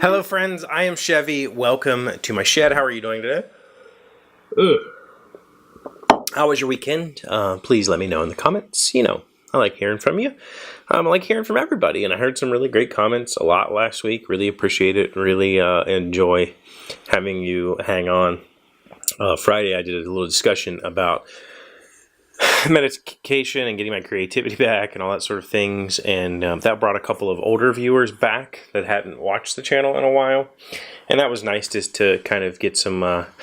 Hello friends, I am Chevee. Welcome to my shed. How are you doing today? How was your weekend? Please let me know in the comments. You know, I like hearing from you. I like hearing from everybody, and I heard some really great comments a lot last week. Really appreciate it. Really enjoy having you hang on. Friday I did a little discussion about meditation and getting my creativity back and all that sort of things, and that brought a couple of older viewers back that hadn't watched the channel in a while, and that was nice just to kind of get some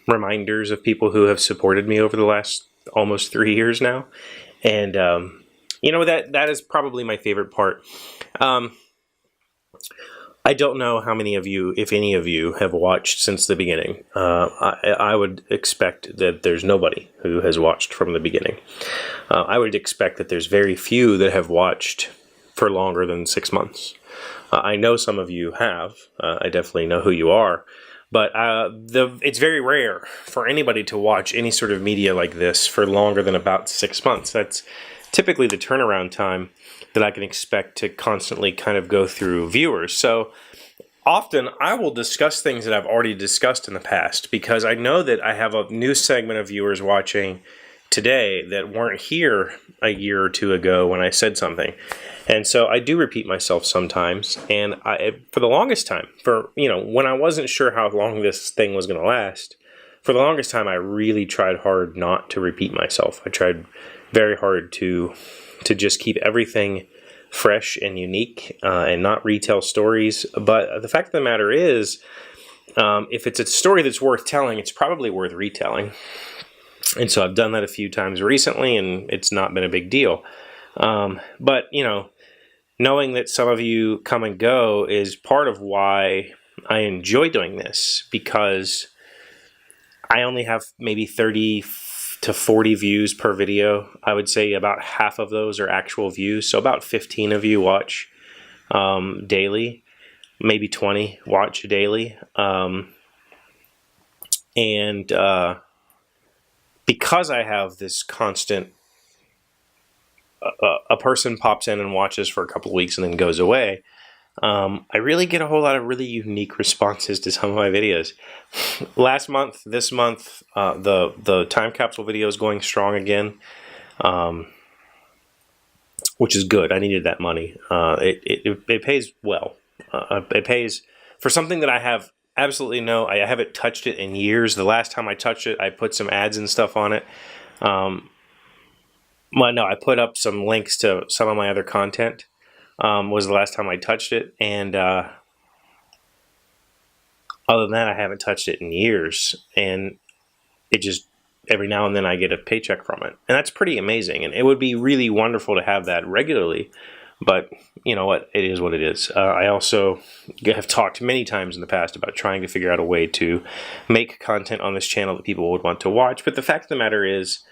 reminders of people who have supported me over the last almost 3 years now. And you know, that is probably my favorite part. I don't know how many of you, if any of you, have watched since the beginning. I would expect that there's nobody who has watched from the beginning. I would expect that there's very few that have watched for longer than 6 months. I know some of you have. I definitely know who you are. But it's very rare for anybody to watch any sort of media like this for longer than about 6 months. That's typically the turnaround time that I can expect to constantly kind of go through viewers. So often I will discuss things that I've already discussed in the past because I know that I have a new segment of viewers watching today that weren't here a year or two ago when I said something. And so I do repeat myself sometimes, and for the longest time, when I wasn't sure how long this thing was going to last, for the longest time I really tried hard not to repeat myself. I tried very hard to just keep everything fresh and unique and not retell stories. But the fact of the matter is, if it's a story that's worth telling, it's probably worth retelling. And so I've done that a few times recently, and it's not been a big deal. But, you know, knowing that some of you come and go is part of why I enjoy doing this, because I only have maybe 30 to 40 views per video. I would say about half of those are actual views. So about 15 of you watch daily, maybe 20 watch daily. Because I have this constant, a person pops in and watches for a couple of weeks and then goes away, I really get a whole lot of really unique responses to some of my videos. Last month, this month, the time capsule video is going strong again, which is good. I needed that money. It pays well. It pays for something that I have absolutely I haven't touched it in years. The last time I touched it, I put some ads and stuff on it. I put up some links to some of my other content. Was the last time I touched it, and other than that, I haven't touched it in years, and it just, every now and then I get a paycheck from it, and that's pretty amazing, and it would be really wonderful to have that regularly, but you know what, it is what it is. I also have talked many times in the past about trying to figure out a way to make content on this channel that people would want to watch, but the fact of the matter is,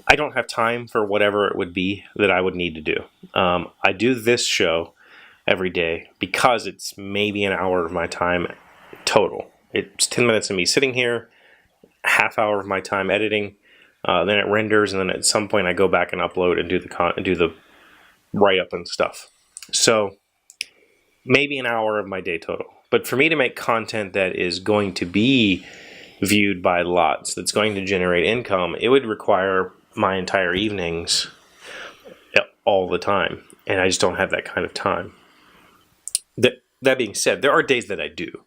I don't have time for whatever it would be that I would need to do. I do this show every day because it's maybe an hour of my time total. It's 10 minutes of me sitting here, half hour of my time editing, then it renders, and then at some point I go back and upload and do the write-up and stuff. So maybe an hour of my day total. But for me to make content that is going to be viewed by lots, that's going to generate income, it would require my entire evenings all the time, and I just don't have that kind of time. That being said, there are days that I do.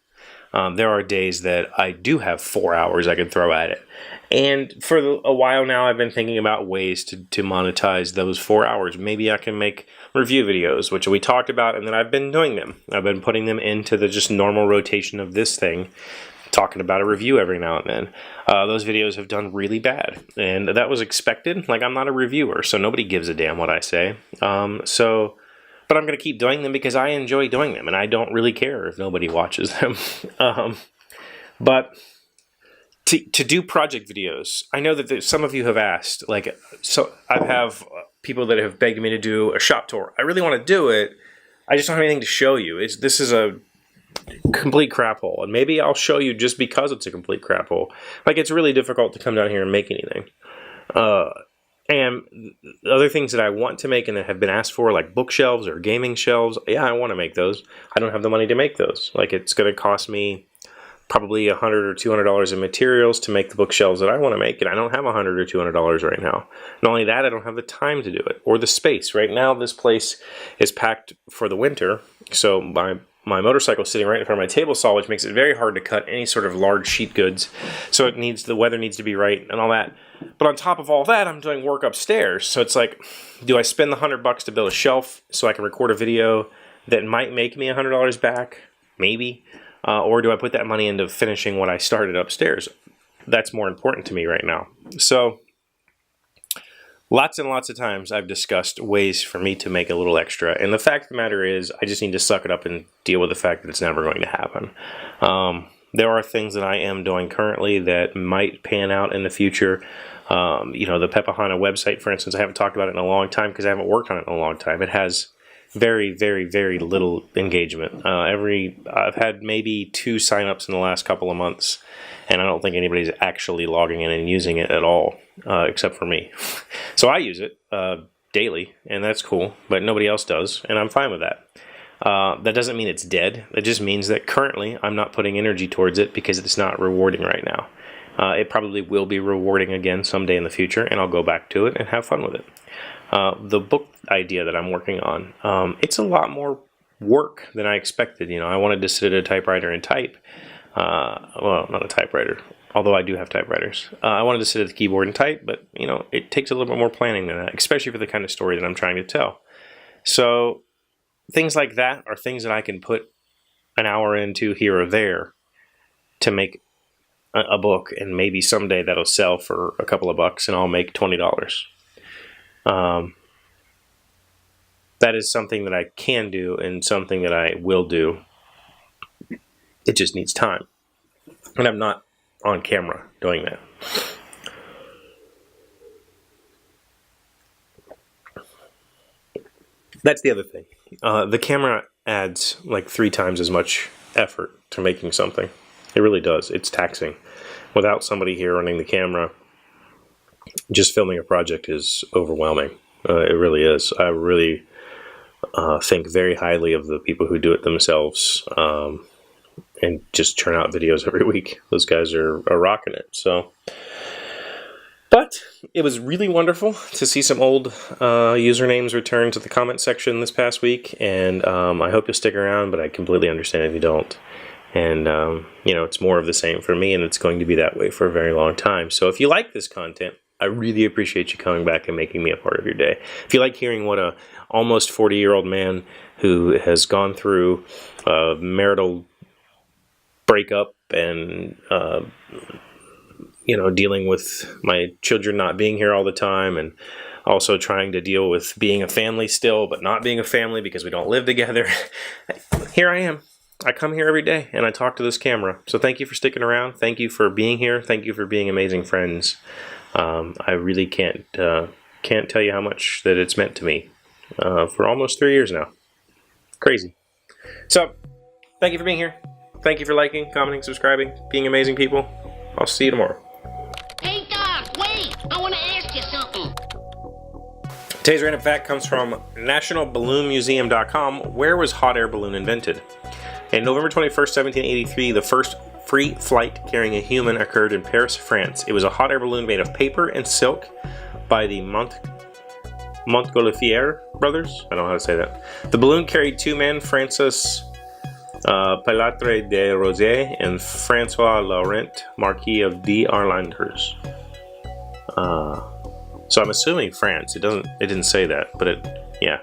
There are days that I do have 4 hours I could throw at it, and for a while now I've been thinking about ways to monetize those 4 hours. Maybe I can make review videos, which we talked about, and then I've been doing them. I've been putting them into the just normal rotation of this thing, talking about a review every now and then. Those videos have done really bad, and that was expected. Like, I'm not a reviewer, so nobody gives a damn what I say. But I'm going to keep doing them because I enjoy doing them, and I don't really care if nobody watches them. But to do project videos, I know that some of you have asked, like, so I have people that have begged me to do a shop tour. I really want to do it. I just don't have anything to show you. This is a complete crap hole. And maybe I'll show you just because it's a complete crap hole. Like, it's really difficult to come down here and make anything. And other things that I want to make and that have been asked for, like bookshelves or gaming shelves, yeah, I want to make those. I don't have the money to make those. Like, it's going to cost me probably $100 or $200 in materials to make the bookshelves that I want to make, and I don't have $100 or $200 right now. Not only that, I don't have the time to do it, or the space. Right now, this place is packed for the winter, so my motorcycle is sitting right in front of my table saw, which makes it very hard to cut any sort of large sheet goods. So the weather needs to be right and all that. But on top of all that, I'm doing work upstairs. So it's like, do I spend the $100 to build a shelf so I can record a video that might make me $100 back? Maybe. Or do I put that money into finishing what I started upstairs? That's more important to me right now. So lots and lots of times I've discussed ways for me to make a little extra. And the fact of the matter is, I just need to suck it up and deal with the fact that it's never going to happen. There are things that I am doing currently that might pan out in the future. You know, the Pepahana website, for instance, I haven't talked about it in a long time because I haven't worked on it in a long time. It has very, very, very little engagement. I've had maybe 2 signups in the last couple of months, and I don't think anybody's actually logging in and using it at all, except for me. So I use it daily, and that's cool, but nobody else does, and I'm fine with that. That doesn't mean it's dead. It just means that currently I'm not putting energy towards it because it's not rewarding right now. It probably will be rewarding again someday in the future, and I'll go back to it and have fun with it. The book idea that I'm working on, it's a lot more work than I expected. You know, I wanted to sit at a typewriter and type. Well, not a typewriter, although I do have typewriters. I wanted to sit at the keyboard and type, but, you know, it takes a little bit more planning than that, especially for the kind of story that I'm trying to tell. So things like that are things that I can put an hour into here or there to make a book, and maybe someday that'll sell for a couple of bucks and I'll make $20. That is something that I can do and something that I will do. It just needs time. And I'm not on camera doing that. That's the other thing. The camera adds like 3 times as much effort to making something. It really does. It's taxing. Without somebody here running the camera, just filming a project is overwhelming. It really is. I really think very highly of the people who do it themselves and just churn out videos every week. Those guys are rocking it. So, but it was really wonderful to see some old usernames return to the comment section this past week, and I hope you'll stick around, but I completely understand if you don't. And, you know, it's more of the same for me, and it's going to be that way for a very long time. So if you like this content, I really appreciate you coming back and making me a part of your day. If you like hearing what a almost 40-year-old man who has gone through a marital breakup and, you know, dealing with my children not being here all the time, and also trying to deal with being a family still, but not being a family because we don't live together. Here I am. I come here every day and I talk to this camera. So thank you for sticking around. Thank you for being here. Thank you for being amazing friends. I really can't tell you how much that it's meant to me for almost 3 years now. Crazy. So thank you for being here. Thank you for liking, commenting, subscribing, being amazing people. I'll see you tomorrow. Hey, Doc, wait! I want to ask you something. Today's random fact comes from nationalballoonmuseum.com. Where was hot air balloon invented? On November 21st, 1783, the first free flight carrying a human occurred in Paris, France. It was a hot air balloon made of paper and silk by the Montgolfier brothers. I don't know how to say that. The balloon carried 2 men, Francis Pilatre de Rosé and Francois Laurent, Marquis of d'Arlanders. So I'm assuming France. It didn't say that, but yeah,